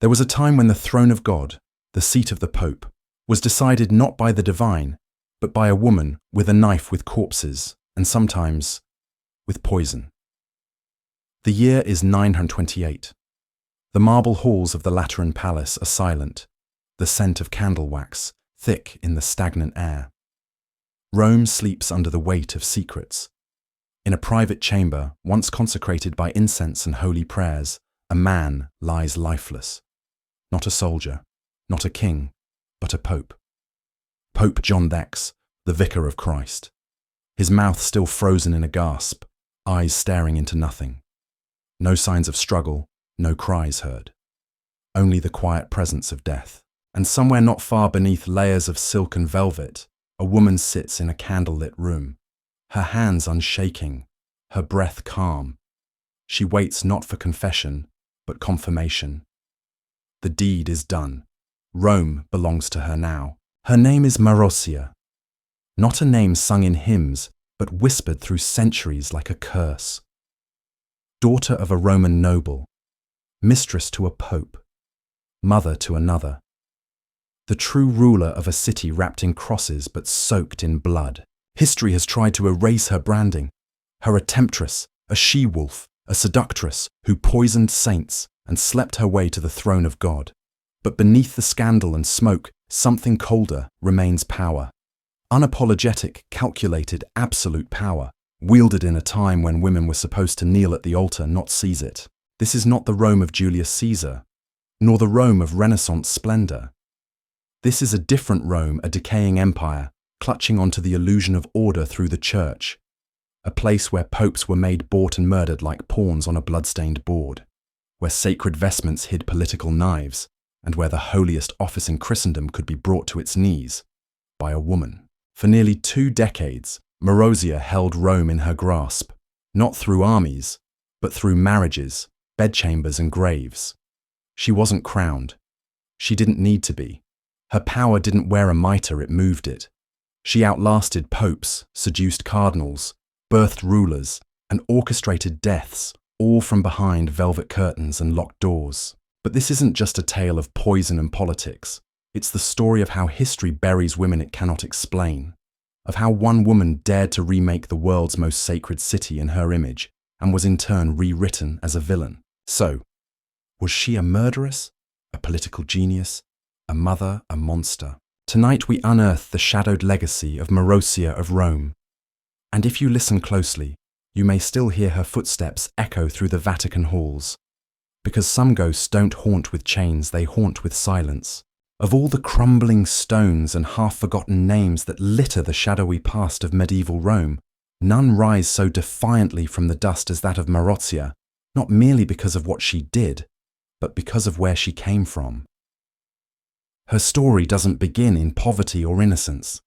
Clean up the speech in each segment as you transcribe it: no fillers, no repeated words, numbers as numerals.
There was a time when the throne of God, the seat of the Pope, was decided not by the divine, but by a woman with a knife with corpses, and sometimes with poison. The year is 928. The marble halls of the Lateran Palace are silent, the scent of candle wax thick in the stagnant air. Rome sleeps under the weight of secrets. In a private chamber, once consecrated by incense and holy prayers, a man lies lifeless. Not a soldier, not a king, but a pope. Pope John X, the vicar of Christ. His mouth still frozen in a gasp, eyes staring into nothing. No signs of struggle, no cries heard. Only the quiet presence of death. And somewhere not far beneath layers of silk and velvet, a woman sits in a candlelit room, her hands unshaking, her breath calm. She waits not for confession, but confirmation. The deed is done. Rome belongs to her now. Her name is Marozia. Not a name sung in hymns, but whispered through centuries like a curse. Daughter of a Roman noble, mistress to a pope, mother to another. The true ruler of a city wrapped in crosses but soaked in blood. History has tried to erase her branding. Her a temptress, a she-wolf, a seductress who poisoned saints and slept her way to the throne of God. But beneath the scandal and smoke, something colder remains power. Unapologetic, calculated, absolute power, wielded in a time when women were supposed to kneel at the altar, not seize it. This is not the Rome of Julius Caesar, nor the Rome of Renaissance splendor. This is a different Rome, a decaying empire, clutching onto the illusion of order through the church. A place where popes were made, bought and murdered like pawns on a blood-stained board, where sacred vestments hid political knives, and where the holiest office in Christendom could be brought to its knees by a woman. For nearly 2 decades, Marozia held Rome in her grasp, not through armies, but through marriages, bedchambers and graves. She wasn't crowned. She didn't need to be. Her power didn't wear a mitre, it moved it. She outlasted popes, seduced cardinals, birthed rulers, and orchestrated deaths, all from behind velvet curtains and locked doors. But this isn't just a tale of poison and politics. It's the story of how history buries women it cannot explain, of how one woman dared to remake the world's most sacred city in her image, and was in turn rewritten as a villain. So, was she a murderess, a political genius, a mother, a monster? Tonight we unearth the shadowed legacy of Marozia of Rome. And if you listen closely, you may still hear her footsteps echo through the Vatican halls. Because some ghosts don't haunt with chains, they haunt with silence. Of all the crumbling stones and half-forgotten names that litter the shadowy past of medieval Rome, none rise so defiantly from the dust as that of Marozia, not merely because of what she did, but because of where she came from. Her story doesn't begin in poverty or innocence.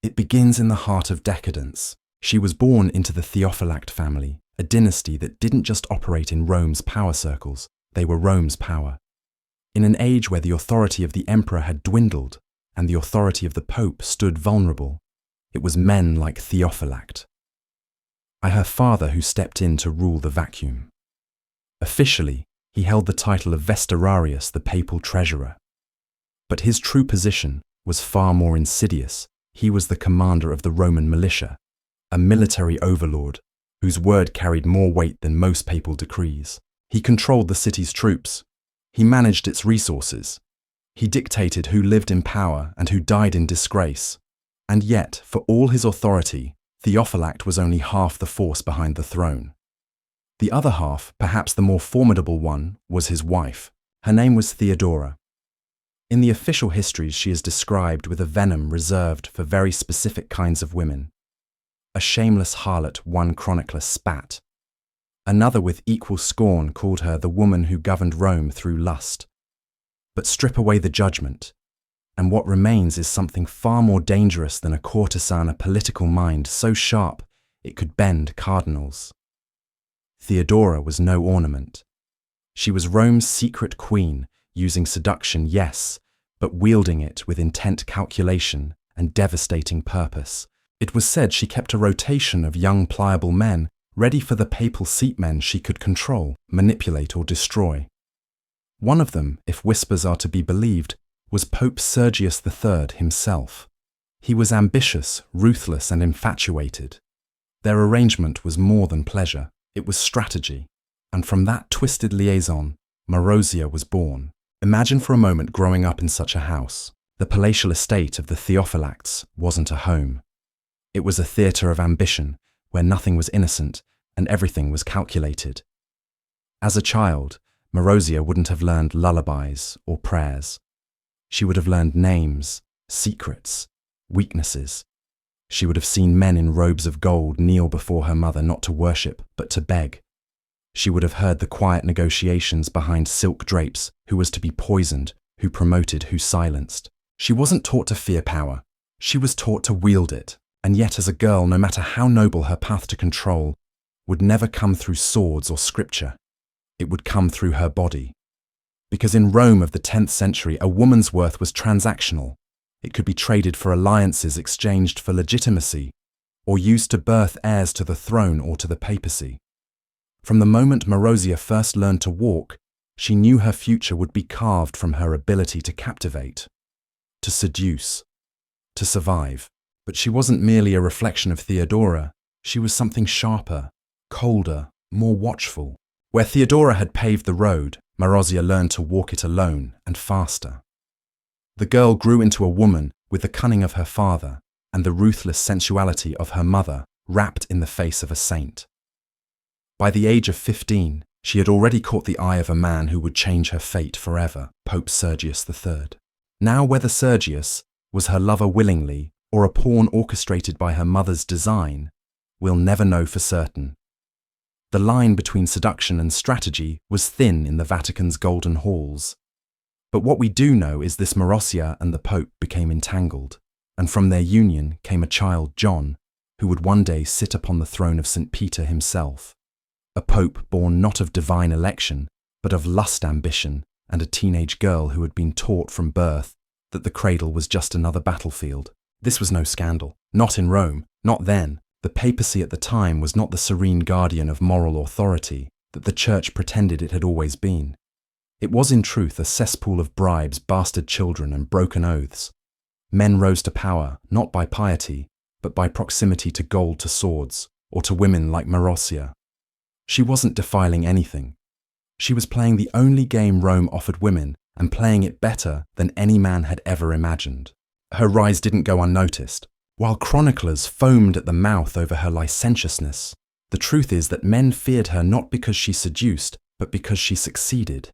It begins in the heart of decadence. She was born into the Theophylact family, a dynasty that didn't just operate in Rome's power circles, they were Rome's power. In an age where the authority of the emperor had dwindled and the authority of the pope stood vulnerable, it was men like Theophylact. Her father who stepped in to rule the vacuum. Officially, he held the title of Vestararius, the papal treasurer. But his true position was far more insidious. He was the commander of the Roman militia, a military overlord whose word carried more weight than most papal decrees. He controlled the city's troops. He managed its resources. He dictated who lived in power and who died in disgrace. And yet, for all his authority, Theophylact was only half the force behind the throne. The other half, perhaps the more formidable one, was his wife. Her name was Theodora. In the official histories, she is described with a venom reserved for very specific kinds of women. A shameless harlot one chronicler spat. Another with equal scorn called her the woman who governed Rome through lust. But strip away the judgment, and what remains is something far more dangerous than a courtesan, a political mind so sharp it could bend cardinals. Theodora was no ornament. She was Rome's secret queen, using seduction, yes, but wielding it with intent, calculation, and devastating purpose. It was said she kept a rotation of young, pliable men, ready for the papal seat men she could control, manipulate, or destroy. One of them, if whispers are to be believed, was Pope Sergius III himself. He was ambitious, ruthless, and infatuated. Their arrangement was more than pleasure, it was strategy. And from that twisted liaison, Marozia was born. Imagine for a moment growing up in such a house. The palatial estate of the Theophylacts wasn't a home. It was a theatre of ambition, where nothing was innocent and everything was calculated. As a child, Marozia wouldn't have learned lullabies or prayers. She would have learned names, secrets, weaknesses. She would have seen men in robes of gold kneel before her mother not to worship, but to beg. She would have heard the quiet negotiations behind silk drapes, who was to be poisoned, who promoted, who silenced. She wasn't taught to fear power. She was taught to wield it. And yet as a girl, no matter how noble her path to control, would never come through swords or scripture. It would come through her body. Because in Rome of the 10th century, a woman's worth was transactional. It could be traded for alliances, exchanged for legitimacy, or used to birth heirs to the throne or to the papacy. From the moment Marozia first learned to walk, she knew her future would be carved from her ability to captivate, to seduce, to survive. But she wasn't merely a reflection of Theodora. She was something sharper, colder, more watchful. Where Theodora had paved the road, Marozia learned to walk it alone and faster. The girl grew into a woman with the cunning of her father and the ruthless sensuality of her mother wrapped in the face of a saint. By the age of 15, she had already caught the eye of a man who would change her fate forever, Pope Sergius III. Now whether Sergius was her lover willingly or a pawn orchestrated by her mother's design, we'll never know for certain. The line between seduction and strategy was thin in the Vatican's golden halls. But what we do know is this Marozia and the Pope became entangled, and from their union came a child, John, who would one day sit upon the throne of St. Peter himself. A pope born not of divine election, but of lust ambition, and a teenage girl who had been taught from birth that the cradle was just another battlefield. This was no scandal. Not in Rome, not then. The papacy at the time was not the serene guardian of moral authority that the church pretended it had always been. It was in truth a cesspool of bribes, bastard children, and broken oaths. Men rose to power, not by piety, but by proximity to gold, to swords, or to women like Marozia. She wasn't defiling anything. She was playing the only game Rome offered women, and playing it better than any man had ever imagined. Her rise didn't go unnoticed. While chroniclers foamed at the mouth over her licentiousness, the truth is that men feared her not because she seduced, but because she succeeded.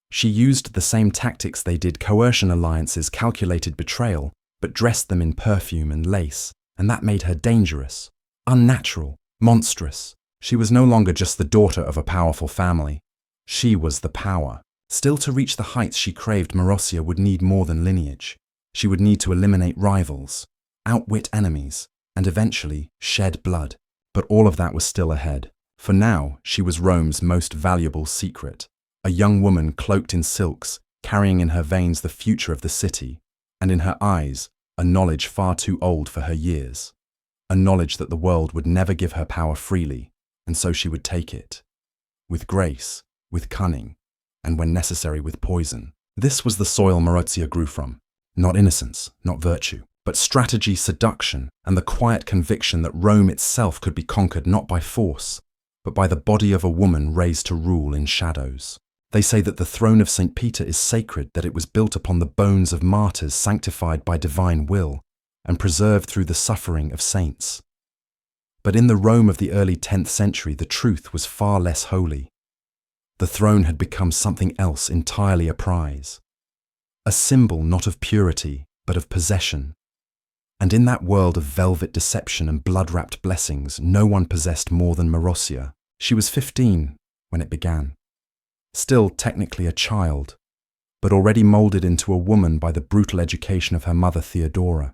She used the same tactics they did, coercion alliances, calculated betrayal, but dressed them in perfume and lace, and that made her dangerous, unnatural, monstrous. She was no longer just the daughter of a powerful family. She was the power. Still, to reach the heights she craved, Marozia would need more than lineage. She would need to eliminate rivals, outwit enemies, and eventually shed blood. But all of that was still ahead. For now, she was Rome's most valuable secret. A young woman cloaked in silks, carrying in her veins the future of the city, and in her eyes, a knowledge far too old for her years. A knowledge that the world would never give her power freely, and so she would take it. With grace, with cunning, and when necessary with poison. This was the soil Marozia grew from. Not innocence, not virtue, but strategy, seduction, and the quiet conviction that Rome itself could be conquered not by force, but by the body of a woman raised to rule in shadows. They say that the throne of St. Peter is sacred, that it was built upon the bones of martyrs, sanctified by divine will, and preserved through the suffering of saints. But in the Rome of the early 10th century, the truth was far less holy. The throne had become something else entirely, a prize. A symbol not of purity, but of possession. And in that world of velvet deception and blood-wrapped blessings, no one possessed more than Marozia. She was 15 when it began. Still technically a child, but already moulded into a woman by the brutal education of her mother Theodora.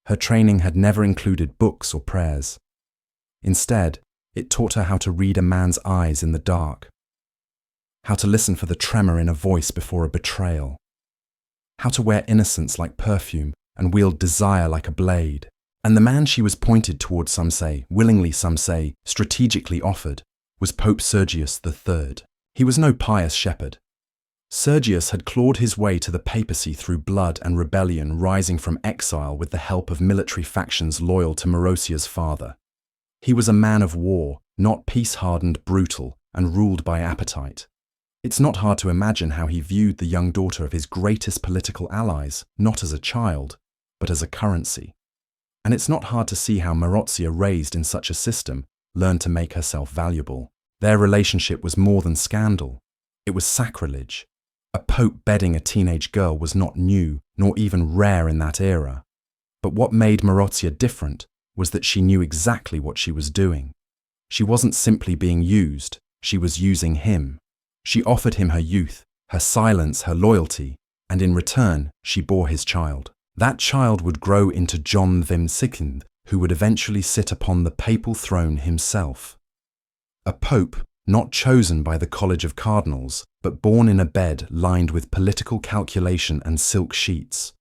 Her training had never included books or prayers. Instead, it taught her how to read a man's eyes in the dark, how to listen for the tremor in a voice before a betrayal, how to wear innocence like perfume and wield desire like a blade. And the man she was pointed toward, some say, willingly some say, strategically offered, was Pope Sergius III. He was no pious shepherd. Sergius had clawed his way to the papacy through blood and rebellion, rising from exile with the help of military factions loyal to Marozia's father. He was a man of war, not peace-hardened, brutal, and ruled by appetite. It's not hard to imagine how he viewed the young daughter of his greatest political allies, not as a child, but as a currency. And it's not hard to see how Marozia, raised in such a system, learned to make herself valuable. Their relationship was more than scandal. It was sacrilege. A pope bedding a teenage girl was not new, nor even rare in that era. But what made Marozia different was that she knew exactly what she was doing. She wasn't simply being used, she was using him. She offered him her youth, her silence, her loyalty, and in return, she bore his child. That child would grow into John II, who would eventually sit upon the papal throne himself. A pope not chosen by the College of Cardinals, but born in a bed lined with political calculation and silk sheets.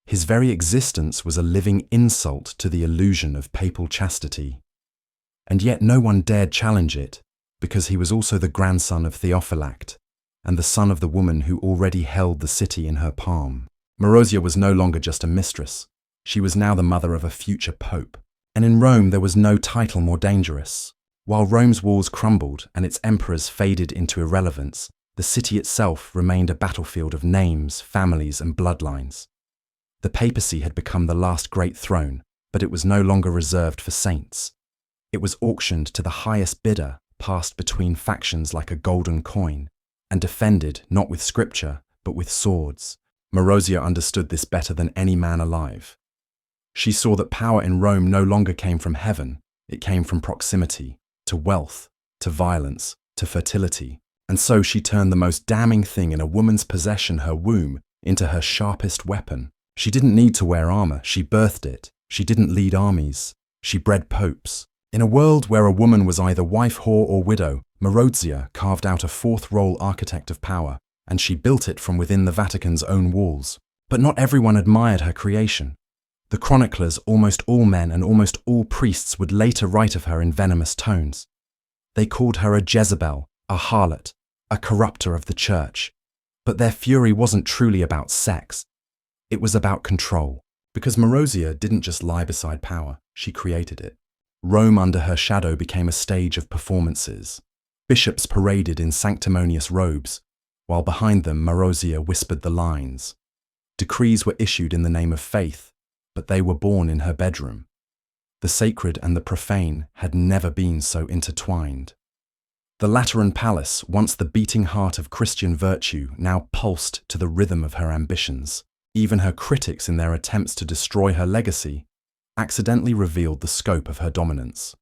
His very existence was a living insult to the illusion of papal chastity. And yet no one dared challenge it, because he was also the grandson of Theophylact, and the son of the woman who already held the city in her palm. Marozia was no longer just a mistress. She was now the mother of a future pope. And in Rome there was no title more dangerous. While Rome's walls crumbled and its emperors faded into irrelevance, the city itself remained a battlefield of names, families, and bloodlines. The papacy had become the last great throne, but it was no longer reserved for saints. It was auctioned to the highest bidder, passed between factions like a golden coin, and defended not with scripture, but with swords. Marozia understood this better than any man alive. She saw that power in Rome no longer came from heaven, it came from proximity, to wealth, to violence, to fertility. And so she turned the most damning thing in a woman's possession, her womb, into her sharpest weapon. She didn't need to wear armor, she birthed it. She didn't lead armies, she bred popes. In a world where a woman was either wife, whore, or widow, Marozia carved out a fourth role, architect of power, and she built it from within the Vatican's own walls. But not everyone admired her creation. The chroniclers, almost all men and almost all priests, would later write of her in venomous tones. They called her a Jezebel, a harlot, a corrupter of the church. But their fury wasn't truly about sex. It was about control. Because Marozia didn't just lie beside power, she created it. Rome under her shadow became a stage of performances. Bishops paraded in sanctimonious robes, while behind them Marozia whispered the lines. Decrees were issued in the name of faith, but they were born in her bedroom. The sacred and the profane had never been so intertwined. The Lateran Palace, once the beating heart of Christian virtue, now pulsed to the rhythm of her ambitions. Even her critics, in their attempts to destroy her legacy, accidentally revealed the scope of her dominance.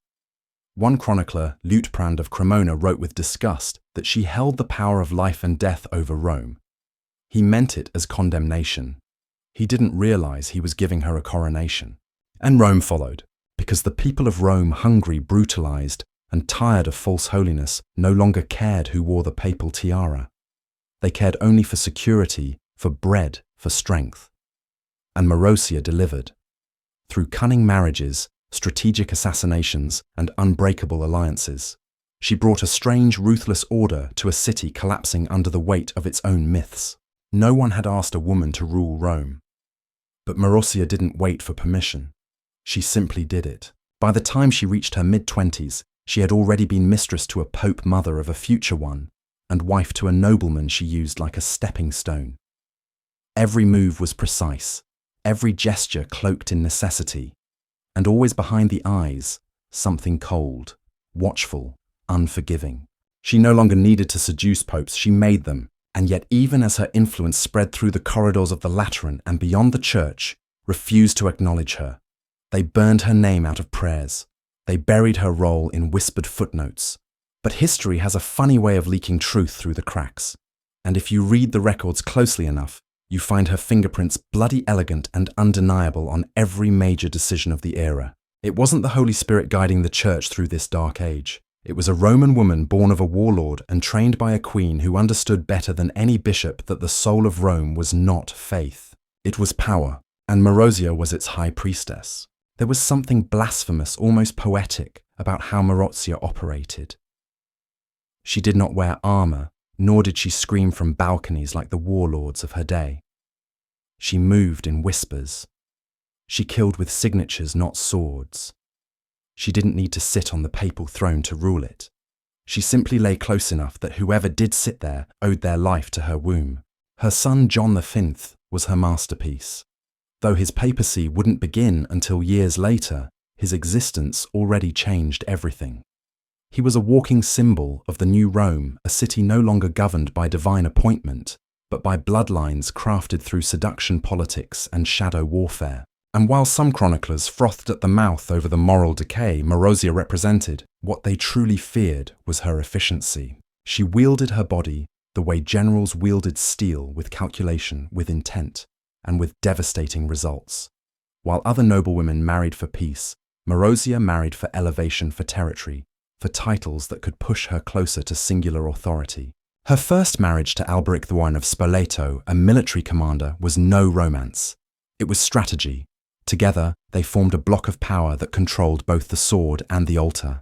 One chronicler, Liutprand of Cremona, wrote with disgust that she held the power of life and death over Rome. He meant it as condemnation. He didn't realize he was giving her a coronation. And Rome followed, because the people of Rome, hungry, brutalized, and tired of false holiness, no longer cared who wore the papal tiara. They cared only for security, for bread, for strength. And Marozia delivered. Through cunning marriages, strategic assassinations, and unbreakable alliances, she brought a strange, ruthless order to a city collapsing under the weight of its own myths. No one had asked a woman to rule Rome. But Marozia didn't wait for permission. She simply did it. By the time she reached her mid-20s, she had already been mistress to a pope, mother of a future one, and wife to a nobleman she used like a stepping stone. Every move was precise, every gesture cloaked in necessity, and always behind the eyes, something cold, watchful, unforgiving. She no longer needed to seduce popes, she made them. And yet even as her influence spread through the corridors of the Lateran and beyond the church, refused to acknowledge her. They burned her name out of prayers. They buried her role in whispered footnotes. But history has a funny way of leaking truth through the cracks. And if you read the records closely enough, you find her fingerprints bloody elegant and undeniable on every major decision of the era. It wasn't the Holy Spirit guiding the church through this dark age. It was a Roman woman born of a warlord and trained by a queen who understood better than any bishop that the soul of Rome was not faith. It was power, and Marozia was its high priestess. There was something blasphemous, almost poetic, about how Marozia operated. She did not wear armor, nor did she scream from balconies like the warlords of her day. She moved in whispers. She killed with signatures, not swords. She didn't need to sit on the papal throne to rule it. She simply lay close enough that whoever did sit there owed their life to her womb. Her son John V was her masterpiece. Though his papacy wouldn't begin until years later, his existence already changed everything. He was a walking symbol of the new Rome, a city no longer governed by divine appointment, but by bloodlines crafted through seduction politics and shadow warfare. And while some chroniclers frothed at the mouth over the moral decay Marozia represented, what they truly feared was her efficiency. She wielded her body the way generals wielded steel, with calculation, with intent, and with devastating results. While other noblewomen married for peace, Marozia married for elevation, for territory, for titles that could push her closer to singular authority. Her first marriage to Alberic I of Spoleto, a military commander, was no romance. It was strategy. Together, they formed a block of power that controlled both the sword and the altar.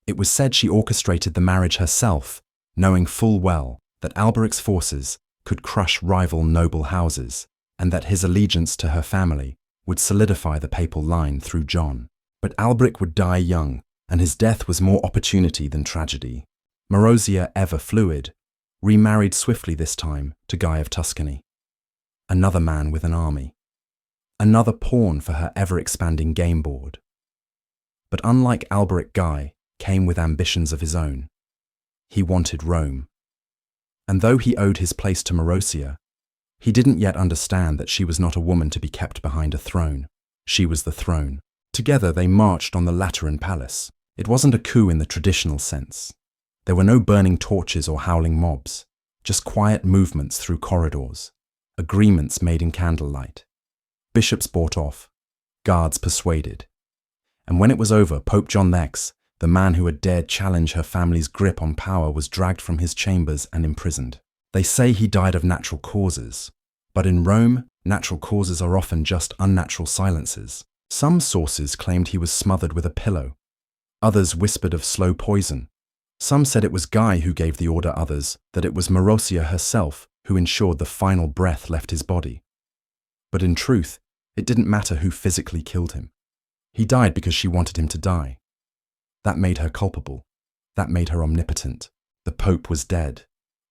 It was said she orchestrated the marriage herself, knowing full well that Alberic's forces could crush rival noble houses, and that his allegiance to her family would solidify the papal line through John. But Alberic would die young, and his death was more opportunity than tragedy. Marozia, ever fluid, remarried swiftly this time to Guy of Tuscany. Another man with an army. Another pawn for her ever-expanding game board. But unlike Alberic, Guy came with ambitions of his own. He wanted Rome. And though he owed his place to Marozia, he didn't yet understand that she was not a woman to be kept behind a throne. She was the throne. Together they marched on the Lateran palace. It wasn't a coup in the traditional sense. There were no burning torches or howling mobs, just quiet movements through corridors, agreements made in candlelight. Bishops bought off, guards persuaded. And when it was over, Pope John X, the man who had dared challenge her family's grip on power, was dragged from his chambers and imprisoned. They say he died of natural causes, but in Rome, natural causes are often just unnatural silences. Some sources claimed he was smothered with a pillow. Others whispered of slow poison. Some said it was Guy who gave the order, others that it was Marozia herself who ensured the final breath left his body. But in truth, it didn't matter who physically killed him. He died because she wanted him to die. That made her culpable. That made her omnipotent. The Pope was dead.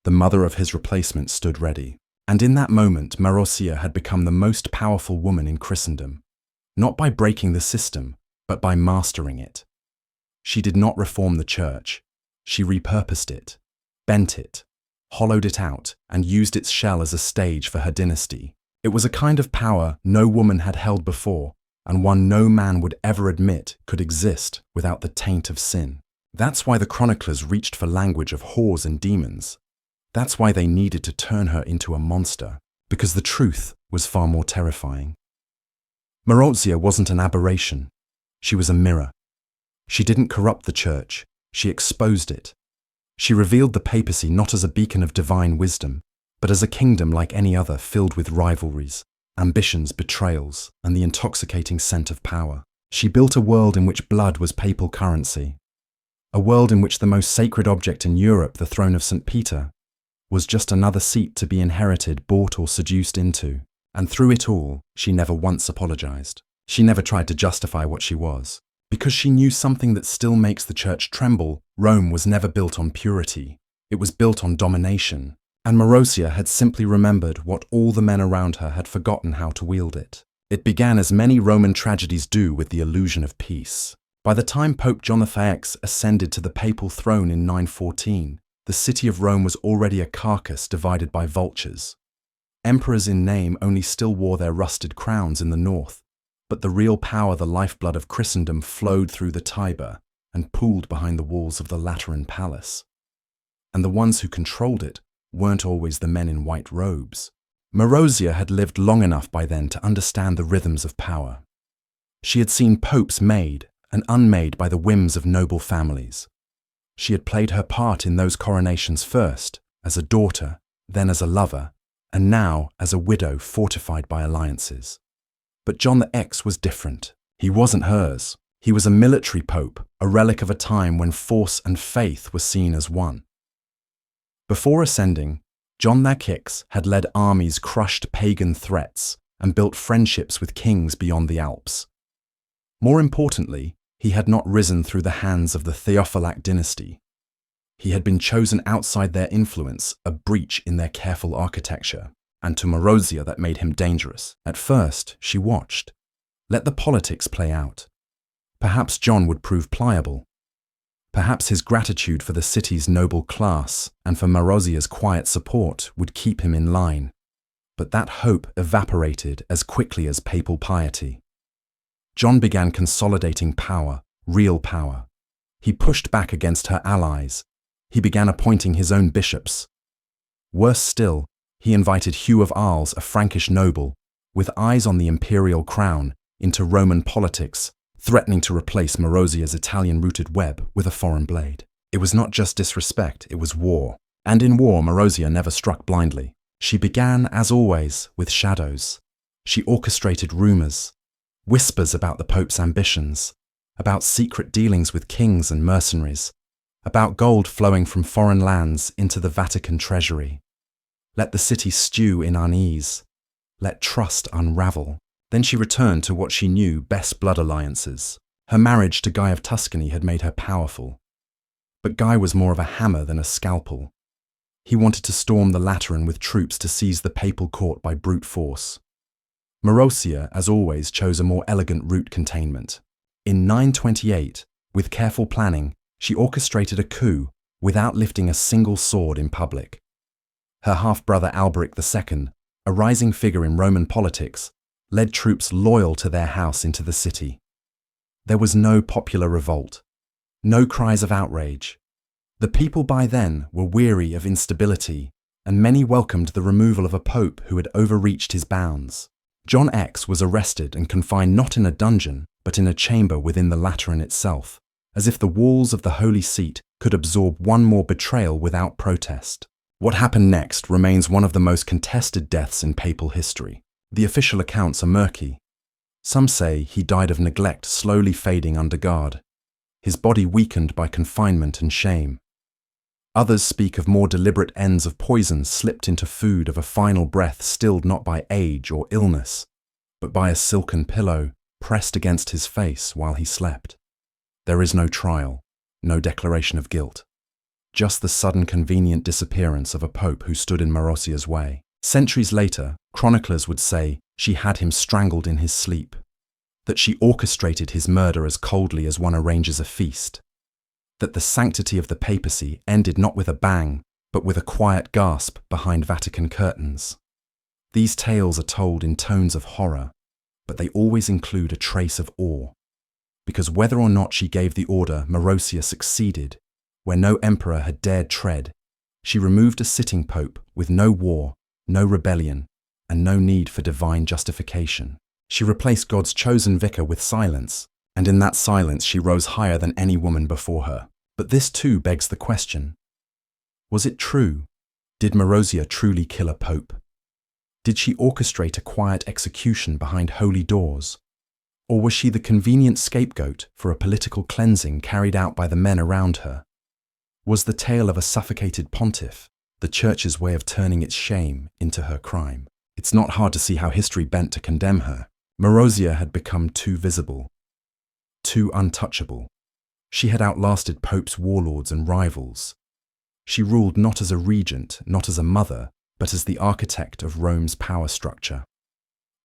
The mother of his replacement stood ready. And in that moment, Marozia had become the most powerful woman in Christendom. Not by breaking the system, but by mastering it. She did not reform the church. She repurposed it, bent it, hollowed it out, and used its shell as a stage for her dynasty. It was a kind of power no woman had held before, and one no man would ever admit could exist without the taint of sin. That's why the chroniclers reached for language of whores and demons. That's why they needed to turn her into a monster, because the truth was far more terrifying. Marozia wasn't an aberration. She was a mirror. She didn't corrupt the church. She exposed it. She revealed the papacy not as a beacon of divine wisdom, but as a kingdom like any other, filled with rivalries, ambitions, betrayals, and the intoxicating scent of power. She built a world in which blood was papal currency. A world in which the most sacred object in Europe, the throne of St. Peter, was just another seat to be inherited, bought, or seduced into. And through it all, she never once apologized. She never tried to justify what she was. Because she knew something that still makes the church tremble: Rome was never built on purity. It was built on domination. And Marozia had simply remembered what all the men around her had forgotten how to wield it. It began, as many Roman tragedies do, with the illusion of peace. By the time Pope John V ascended to the papal throne in 914, the city of Rome was already a carcass divided by vultures. Emperors in name only still wore their rusted crowns in the north, but the real power, the lifeblood of Christendom, flowed through the Tiber and pooled behind the walls of the Lateran palace. And the ones who controlled it weren't always the men in white robes. Marozia had lived long enough by then to understand the rhythms of power. She had seen popes made and unmade by the whims of noble families. She had played her part in those coronations, first as a daughter, then as a lover, and now as a widow fortified by alliances. But John the X was different. He wasn't hers. He was a military pope, a relic of a time when force and faith were seen as one. Before ascending, John X had led armies, crushed pagan threats, and built friendships with kings beyond the Alps. More importantly, he had not risen through the hands of the Theophylact dynasty. He had been chosen outside their influence, a breach in their careful architecture, and to Marozia that made him dangerous. At first, she watched. Let the politics play out. Perhaps John would prove pliable. Perhaps his gratitude for the city's noble class and for Marozia's quiet support would keep him in line. But that hope evaporated as quickly as papal piety. John began consolidating power, real power. He pushed back against her allies. He began appointing his own bishops. Worse still, he invited Hugh of Arles, a Frankish noble, with eyes on the imperial crown, into Roman politics, threatening to replace Marozia's Italian-rooted web with a foreign blade. It was not just disrespect, it was war. And in war, Marozia never struck blindly. She began, as always, with shadows. She orchestrated rumors, whispers about the Pope's ambitions, about secret dealings with kings and mercenaries, about gold flowing from foreign lands into the Vatican treasury. Let the city stew in unease. Let trust unravel. Then she returned to what she knew best: blood alliances. Her marriage to Guy of Tuscany had made her powerful. But Guy was more of a hammer than a scalpel. He wanted to storm the Lateran with troops to seize the papal court by brute force. Marozia, as always, chose a more elegant route: containment. In 928, with careful planning, she orchestrated a coup without lifting a single sword in public. Her half-brother Alberic II, a rising figure in Roman politics, led troops loyal to their house into the city. There was no popular revolt, no cries of outrage. The people by then were weary of instability, and many welcomed the removal of a pope who had overreached his bounds. John X was arrested and confined not in a dungeon, but in a chamber within the Lateran itself, as if the walls of the Holy Seat could absorb one more betrayal without protest. What happened next remains one of the most contested deaths in papal history. The official accounts are murky. Some say he died of neglect, slowly fading under guard, his body weakened by confinement and shame. Others speak of more deliberate ends of poison slipped into food, of a final breath stilled not by age or illness, but by a silken pillow pressed against his face while he slept. There is no trial, no declaration of guilt, just the sudden convenient disappearance of a pope who stood in Marozia's way. Centuries later, chroniclers would say she had him strangled in his sleep, that she orchestrated his murder as coldly as one arranges a feast, that the sanctity of the papacy ended not with a bang, but with a quiet gasp behind Vatican curtains. These tales are told in tones of horror, but they always include a trace of awe, because whether or not she gave the order, Marozia succeeded. Where no emperor had dared tread, she removed a sitting pope with no war, no rebellion, and no need for divine justification. She replaced God's chosen vicar with silence, and in that silence she rose higher than any woman before her. But this too begs the question: was it true? Did Marozia truly kill a pope? Did she orchestrate a quiet execution behind holy doors? Or was she the convenient scapegoat for a political cleansing carried out by the men around her? Was the tale of a suffocated pontiff the Church's way of turning its shame into her crime? It's not hard to see how history bent to condemn her. Marozia had become too visible, too untouchable. She had outlasted popes, warlords, and rivals. She ruled not as a regent, not as a mother, but as the architect of Rome's power structure.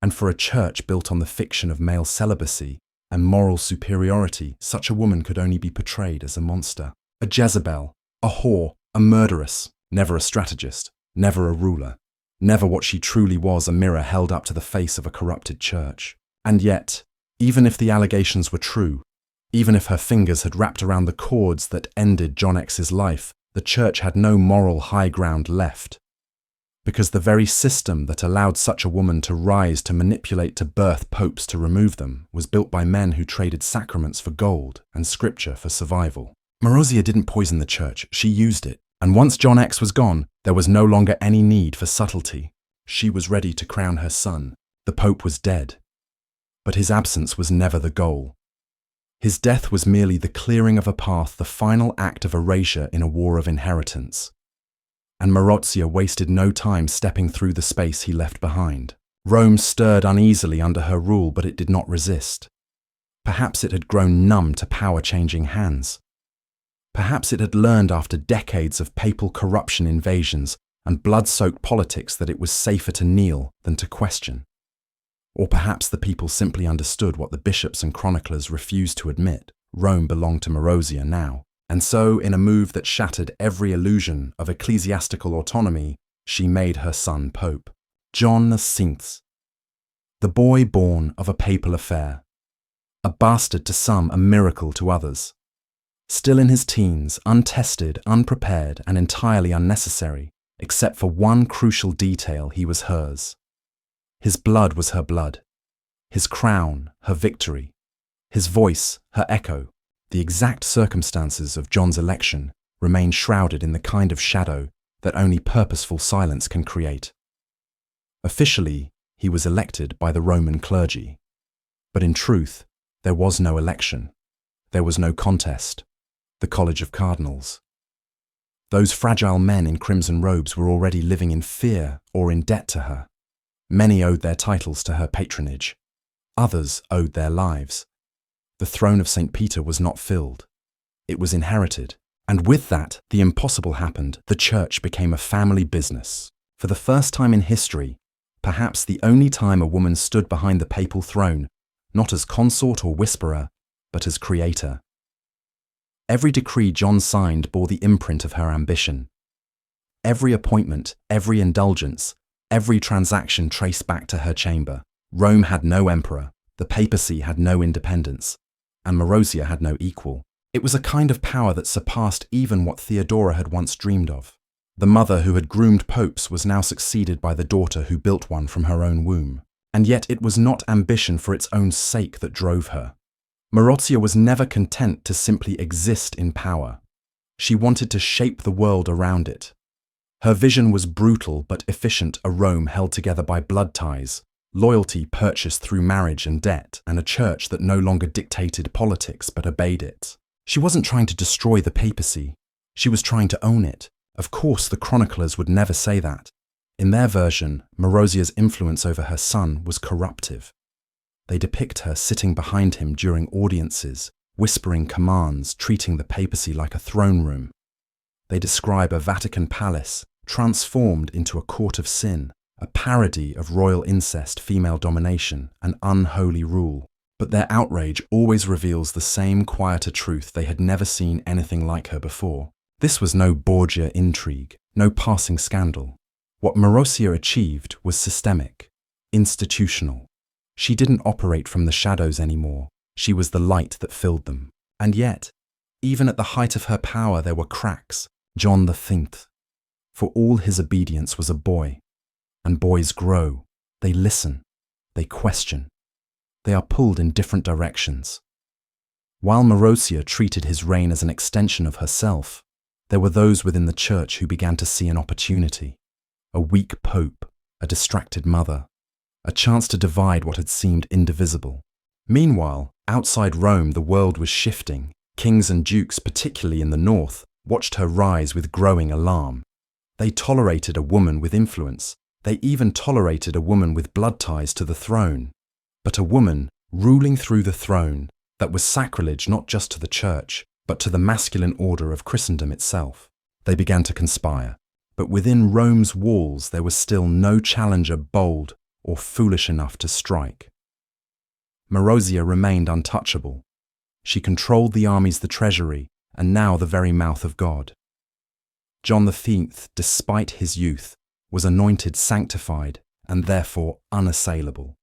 And for a church built on the fiction of male celibacy and moral superiority, such a woman could only be portrayed as a monster. A Jezebel, a whore, a murderess, never a strategist, never a ruler, never what she truly was, a mirror held up to the face of a corrupted church. And yet, even if the allegations were true, even if her fingers had wrapped around the cords that ended John X's life, the church had no moral high ground left. Because the very system that allowed such a woman to rise, to manipulate, to birth popes, to remove them, was built by men who traded sacraments for gold and scripture for survival. Marozia didn't poison the church, she used it. And once John X was gone, there was no longer any need for subtlety. She was ready to crown her son. The Pope was dead. But his absence was never the goal. His death was merely the clearing of a path, the final act of erasure in a war of inheritance. and Marozia wasted no time stepping through the space he left behind. Rome stirred uneasily under her rule, but it did not resist. Perhaps it had grown numb to power-changing hands. Perhaps it had learned after decades of papal corruption, invasions, and blood-soaked politics that it was safer to kneel than to question. Or perhaps the people simply understood what the bishops and chroniclers refused to admit. Rome belonged to Marozia now. And so, in a move that shattered every illusion of ecclesiastical autonomy, she made her son Pope. John VI, the boy born of a papal affair. A bastard to some, a miracle to others. Still in his teens, untested, unprepared, and entirely unnecessary, except for one crucial detail, he was hers. His blood was her blood. His crown, her victory. His voice, her echo. The exact circumstances of John's election remain shrouded in the kind of shadow that only purposeful silence can create. Officially, he was elected by the Roman clergy. But in truth, there was no election. There was no contest. The College of Cardinals. Those fragile men in crimson robes were already living in fear or in debt to her. Many owed their titles to her patronage. Others owed their lives. The throne of St. Peter was not filled. It was inherited. And with that, the impossible happened. The church became a family business. For the first time in history, perhaps the only time a woman stood behind the papal throne, not as consort or whisperer, but as creator. Every decree John signed bore the imprint of her ambition. Every appointment, every indulgence, every transaction traced back to her chamber. Rome had no emperor, the papacy had no independence, and Marozia had no equal. It was a kind of power that surpassed even what Theodora had once dreamed of. The mother who had groomed popes was now succeeded by the daughter who built one from her own womb. And yet it was not ambition for its own sake that drove her. Marozia was never content to simply exist in power. She wanted to shape the world around it. Her vision was brutal but efficient, a Rome held together by blood ties, loyalty purchased through marriage and debt, and a church that no longer dictated politics but obeyed it. She wasn't trying to destroy the papacy. She was trying to own it. Of course, the chroniclers would never say that. In their version, Marozia's influence over her son was corruptive. They depict her sitting behind him during audiences, whispering commands, treating the papacy like a throne room. They describe a Vatican palace transformed into a court of sin, a parody of royal incest, female domination, and unholy rule. But their outrage always reveals the same quieter truth: they had never seen anything like her before. This was no Borgia intrigue, no passing scandal. What Marozia achieved was systemic, institutional. She didn't operate from the shadows anymore. She was the light that filled them. And yet, even at the height of her power, there were cracks. John V, for all his obedience, was a boy. And boys grow. They listen. They question. They are pulled in different directions. While Marozia treated his reign as an extension of herself, there were those within the church who began to see an opportunity. A weak pope, a distracted mother, a chance to divide what had seemed indivisible. Meanwhile, outside Rome, the world was shifting. Kings and dukes, particularly in the north, watched her rise with growing alarm. They tolerated a woman with influence. They even tolerated a woman with blood ties to the throne. But a woman ruling through the throne, that was sacrilege not just to the church, but to the masculine order of Christendom itself. They began to conspire. But within Rome's walls there was still no challenger bold or foolish enough to strike. Marozia remained untouchable. She controlled the armies, the treasury, and now the very mouth of God. John V, despite his youth, was anointed, sanctified, and therefore unassailable.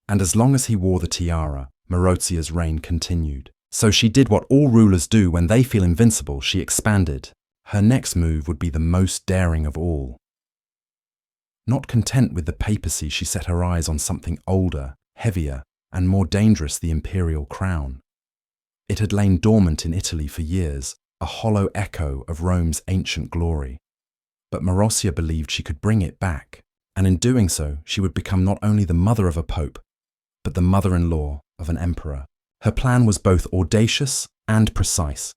And as long as he wore the tiara, Marozia's reign continued. So she did what all rulers do when they feel invincible: she expanded. Her next move would be the most daring of all. Not content with the papacy, she set her eyes on something older, heavier, and more dangerous: the imperial crown. It had lain dormant in Italy for years, a hollow echo of Rome's ancient glory. But Marozia believed she could bring it back, and in doing so, she would become not only the mother of a pope, but the mother-in-law of an emperor. Her plan was both audacious and precise.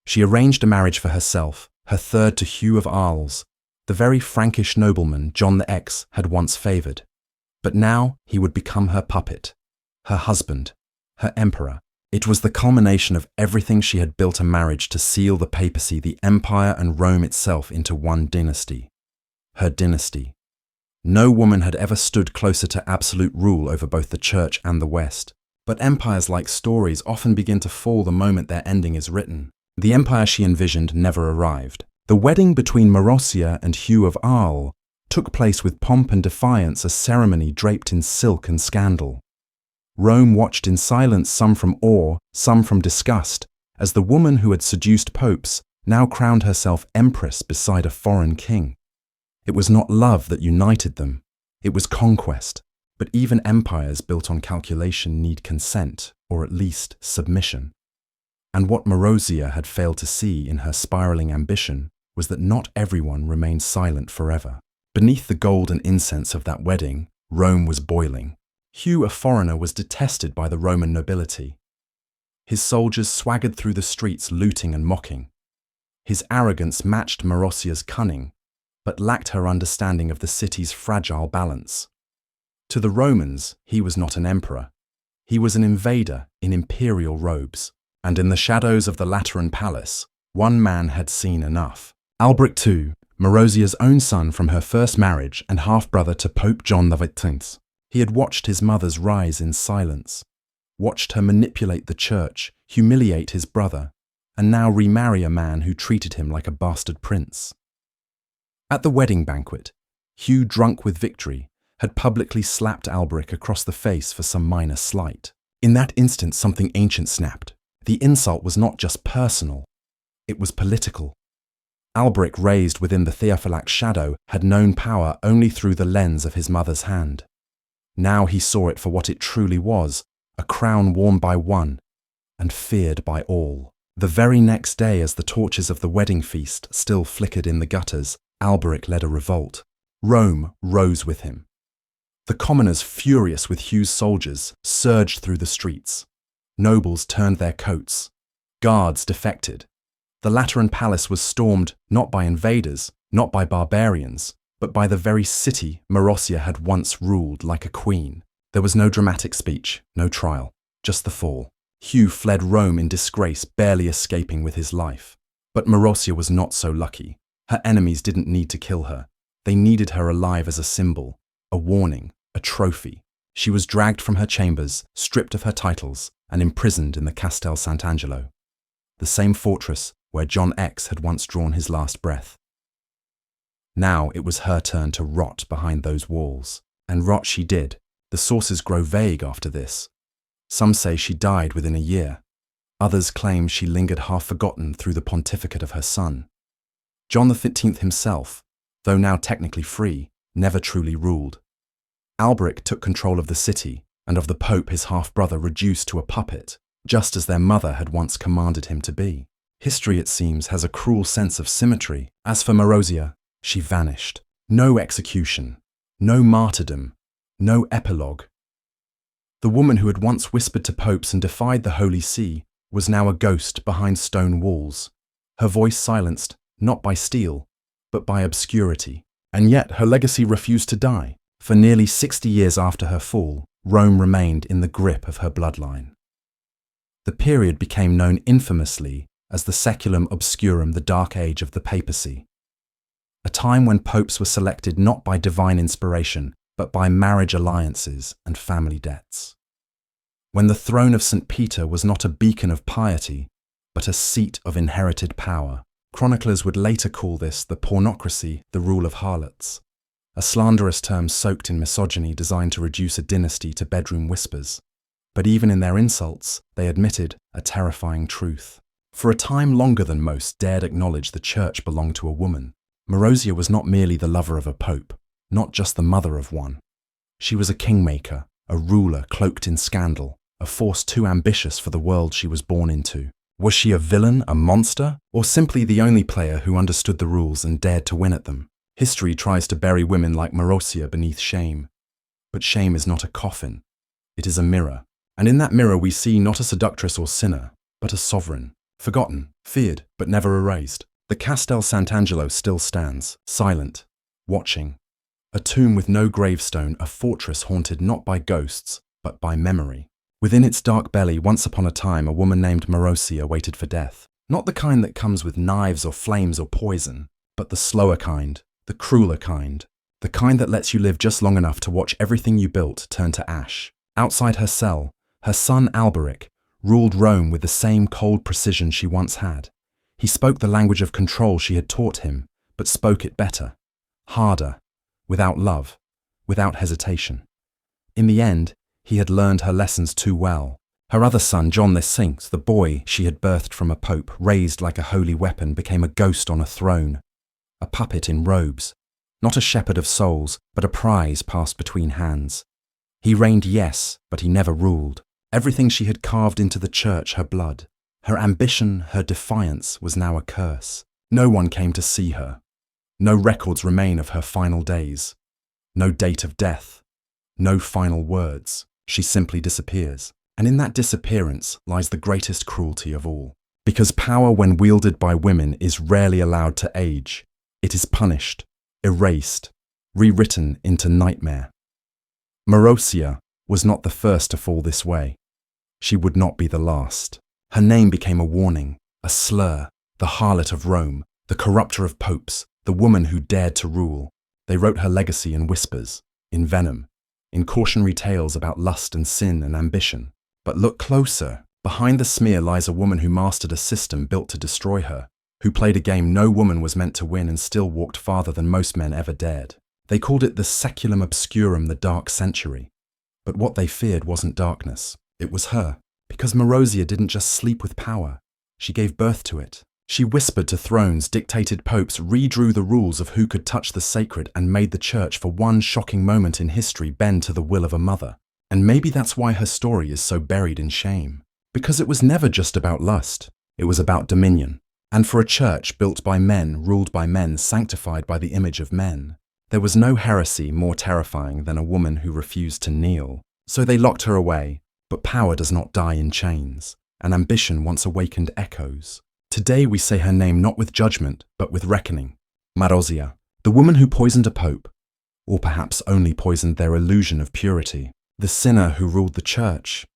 She arranged a marriage for herself, her third to Hugh of Arles, the very Frankish nobleman John the X had once favoured. But now he would become her puppet, her husband, her emperor. It was the culmination of everything she had built a marriage to seal the papacy, the empire, and Rome itself into one dynasty. Her dynasty. No woman had ever stood closer to absolute rule over both the church and the West. But empires, like stories, often begin to fall the moment their ending is written. The empire she envisioned never arrived. The wedding between Marozia and Hugh of Arles took place with pomp and defiance, a ceremony draped in silk and scandal. Rome watched in silence, some from awe, some from disgust, as the woman who had seduced popes now crowned herself empress beside a foreign king. It was not love that united them, it was conquest. But even empires built on calculation need consent, or at least submission. And what Marozia had failed to see in her spiraling ambition was that not everyone remained silent forever. Beneath the gold and incense of that wedding, Rome was boiling. Hugh, a foreigner, was detested by the Roman nobility. His soldiers swaggered through the streets looting and mocking. His arrogance matched Marozia's cunning, but lacked her understanding of the city's fragile balance. To the Romans, he was not an emperor. He was an invader in imperial robes. And in the shadows of the Lateran palace, one man had seen enough. Albrecht II, Marozia's own son from her first marriage and half-brother to Pope John XVIII. He had watched his mother's rise in silence, watched her manipulate the church, humiliate his brother, and now remarry a man who treated him like a bastard prince. At the wedding banquet, Hugh, drunk with victory, had publicly slapped Albrecht across the face for some minor slight. In that instant, something ancient snapped. The insult was not just personal, it was political. Albrecht, raised within the Theophylact shadow, had known power only through the lens of his mother's hand. Now he saw it for what it truly was, a crown worn by one and feared by all. The very next day, as the torches of the wedding feast still flickered in the gutters, Albrecht led a revolt. Rome rose with him. The commoners, furious with Hugh's soldiers, surged through the streets. Nobles turned their coats. Guards defected. The Lateran palace was stormed not by invaders, not by barbarians, but by the very city Marozia had once ruled like a queen. There was no dramatic speech, no trial, just the fall. Hugh fled Rome in disgrace, barely escaping with his life. But Marozia was not so lucky. Her enemies didn't need to kill her. They needed her alive as a symbol, a warning, a trophy. She was dragged from her chambers, stripped of her titles, and imprisoned in the Castel Sant'Angelo, the same fortress where John X had once drawn his last breath. Now it was her turn to rot behind those walls, and rot she did. The sources grow vague after this. Some say she died within a year. Others claim she lingered half forgotten through the pontificate of her son. John XV himself, though now technically free, never truly ruled. Albrecht took control of the city, and of the Pope, his half-brother, reduced to a puppet, just as their mother had once commanded him to be. History, it seems, has a cruel sense of symmetry. As for Marozia, she vanished. No execution, no martyrdom, no epilogue. The woman who had once whispered to popes and defied the Holy See was now a ghost behind stone walls, her voice silenced not by steel, but by obscurity. And yet her legacy refused to die. For nearly 60 years after her fall, Rome remained in the grip of her bloodline. The period became known infamously as the Saeculum Obscurum, the Dark Age of the Papacy, a time when popes were selected not by divine inspiration, but by marriage alliances and family debts. When the throne of St. Peter was not a beacon of piety, but a seat of inherited power. Chroniclers would later call this the pornocracy, the rule of harlots, a slanderous term soaked in misogyny designed to reduce a dynasty to bedroom whispers. But even in their insults, they admitted a terrifying truth. For a time longer than most dared acknowledge the church belonged to a woman, Marozia was not merely the lover of a pope, not just the mother of one. She was a kingmaker, a ruler cloaked in scandal, a force too ambitious for the world she was born into. Was she a villain, a monster, or simply the only player who understood the rules and dared to win at them? History tries to bury women like Marozia beneath shame. But shame is not a coffin. It is a mirror. And in that mirror we see not a seductress or sinner, but a sovereign, forgotten, feared, but never erased. The Castel Sant'Angelo still stands, silent, watching. A tomb with no gravestone, a fortress haunted not by ghosts, but by memory. Within its dark belly, once upon a time, a woman named Marozia waited for death. Not the kind that comes with knives or flames or poison, but the slower kind, the crueler kind. The kind that lets you live just long enough to watch everything you built turn to ash. Outside her cell, her son Alberic ruled Rome with the same cold precision she once had. He spoke the language of control she had taught him, but spoke it better, harder, without love, without hesitation. In the end, he had learned her lessons too well. Her other son, John VI, the boy she had birthed from a pope, raised like a holy weapon, became a ghost on a throne, a puppet in robes, not a shepherd of souls, but a prize passed between hands. He reigned, yes, but he never ruled. Everything she had carved into the church, her blood, her ambition, her defiance, was now a curse. No one came to see her. No records remain of her final days. No date of death. No final words. She simply disappears. And in that disappearance lies the greatest cruelty of all. Because power, when wielded by women, is rarely allowed to age. It is punished, erased, rewritten into nightmare. Marozia was not the first to fall this way. She would not be the last. Her name became a warning, a slur, the harlot of Rome, the corrupter of popes, the woman who dared to rule. They wrote her legacy in whispers, in venom, in cautionary tales about lust and sin and ambition. But look closer. Behind the smear lies a woman who mastered a system built to destroy her, who played a game no woman was meant to win and still walked farther than most men ever dared. They called it the Saeculum Obscurum, the dark century. But what they feared wasn't darkness. It was her. Because Marozia didn't just sleep with power. She gave birth to it. She whispered to thrones, dictated popes, redrew the rules of who could touch the sacred, and made the church for one shocking moment in history bend to the will of a mother. And maybe that's why her story is so buried in shame. Because it was never just about lust. It was about dominion. And for a church built by men, ruled by men, sanctified by the image of men, there was no heresy more terrifying than a woman who refused to kneel. So they locked her away. But power does not die in chains, and ambition once awakened echoes. Today we say her name not with judgment, but with reckoning. Marozia, the woman who poisoned a pope, or perhaps only poisoned their illusion of purity. The sinner who ruled the church,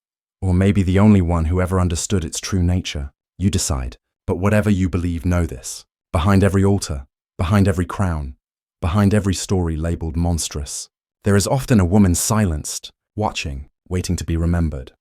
or maybe the only one who ever understood its true nature. You decide. But whatever you believe, know this. Behind every altar, behind every crown, behind every story labeled monstrous, there is often a woman silenced, watching, waiting to be remembered.